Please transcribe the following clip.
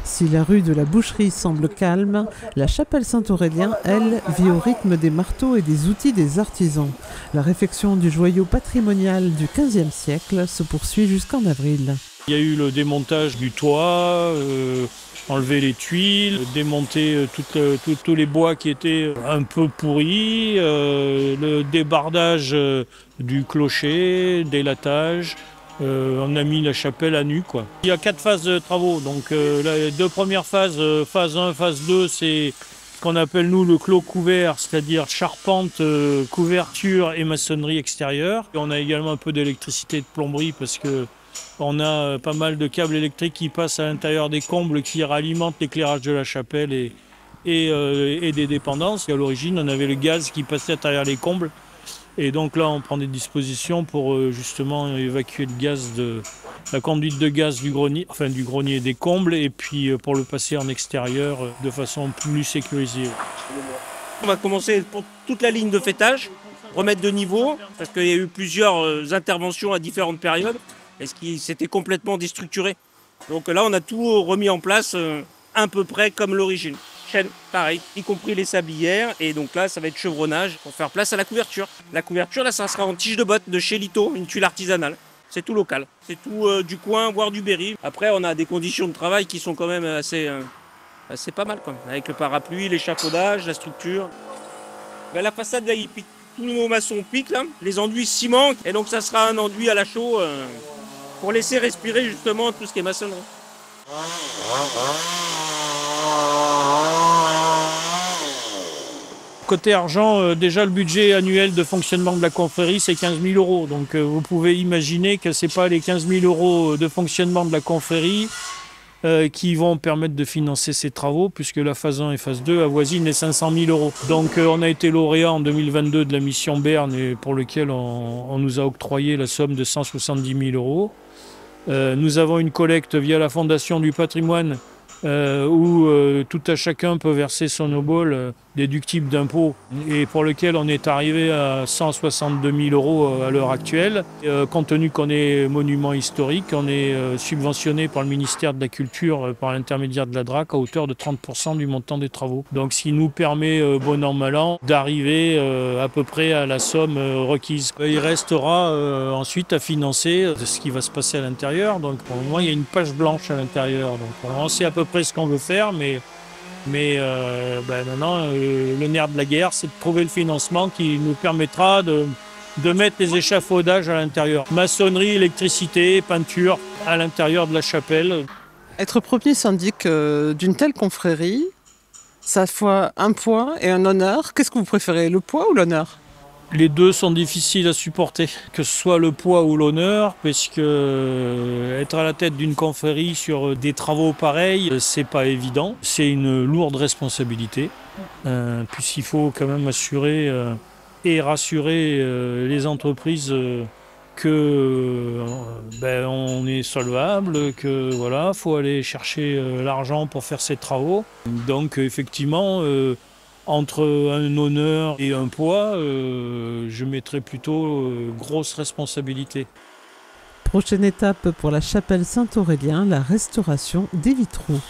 Si la rue de la Boucherie semble calme, la chapelle Saint-Aurélien, elle, vit au rythme des marteaux et des outils des artisans. La réfection du joyau patrimonial du XVe siècle se poursuit jusqu'en avril. Il y a eu le démontage du toit, enlever les tuiles, démonter tous les bois qui étaient un peu pourris, le débardage du clocher, délatage. On a mis la chapelle à nu, quoi. Il y a 4 phases de travaux. Donc les 2 premières phases, phase 1, phase 2, c'est ce qu'on appelle nous le clos couvert, c'est-à-dire charpente, couverture et maçonnerie extérieure. Et on a également un peu d'électricité et de plomberie parce que on a pas mal de câbles électriques qui passent à l'intérieur des combles qui alimentent l'éclairage de la chapelle et des dépendances. Et à l'origine, on avait le gaz qui passait à travers les combles. Et donc là, on prend des dispositions pour justement évacuer le gaz la conduite de gaz du grenier des combles, et puis pour le passer en extérieur de façon plus sécurisée. On va commencer pour toute la ligne de faîtage, remettre de niveau, parce qu'il y a eu plusieurs interventions à différentes périodes, et ce qui s'était complètement déstructuré. Donc là, on a tout remis en place à peu près comme l'origine. Chaîne, pareil, y compris les sablières, et donc là, ça va être chevronnage pour faire place à la couverture. La couverture, là, ça sera en tige de botte de chez Lito, une tuile artisanale. C'est tout local, c'est tout du coin, voire du Berry. Après, on a des conditions de travail qui sont quand même assez pas mal, quoi. Avec le parapluie, l'échafaudage, la structure. Ben, la façade, là, il pique. Tous nos maçons piquent, là. Les enduits ciment, et donc ça sera un enduit à la chaux pour laisser respirer justement tout ce qui est maçonnerie. Côté argent, déjà le budget annuel de fonctionnement de la confrérie, c'est 15 000 €. Donc vous pouvez imaginer que ce n'est pas les 15 000 € de fonctionnement de la confrérie qui vont permettre de financer ces travaux, puisque la phase 1 et phase 2 avoisinent les 500 000 €. Donc on a été lauréat en 2022 de la mission Berne, et pour lequel on nous a octroyé la somme de 170 000 €. Nous avons une collecte via la Fondation du patrimoine où tout à chacun peut verser son obol déductible d'impôts, et pour lequel on est arrivé à 162 000 € à l'heure actuelle. Compte tenu qu'on est monument historique, on est subventionné par le ministère de la Culture par l'intermédiaire de la DRAC à hauteur de 30% du montant des travaux. Donc ce qui nous permet, bon an mal an, d'arriver à peu près à la somme requise. Il restera ensuite à financer ce qui va se passer à l'intérieur. Donc pour le moment, il y a une page blanche à l'intérieur. Donc on sait à peu près ce qu'on veut faire, mais maintenant, le nerf de la guerre, c'est de trouver le financement qui nous permettra de mettre les échafaudages à l'intérieur. Maçonnerie, électricité, peinture à l'intérieur de la chapelle. Être premier syndic d'une telle confrérie, ça a à la fois un poids et un honneur. Qu'est-ce que vous préférez, le poids ou l'honneur ? Les deux sont difficiles à supporter, que ce soit le poids ou l'honneur, parce que être à la tête d'une confrérie sur des travaux pareils, c'est pas évident. C'est une lourde responsabilité, puisqu'il faut quand même assurer et rassurer les entreprises que on est solvable, que voilà, faut aller chercher l'argent pour faire ces travaux. Donc effectivement, entre un honneur et un poids, je mettrais plutôt grosse responsabilité. Prochaine étape pour la chapelle Saint-Aurélien, la restauration des vitraux.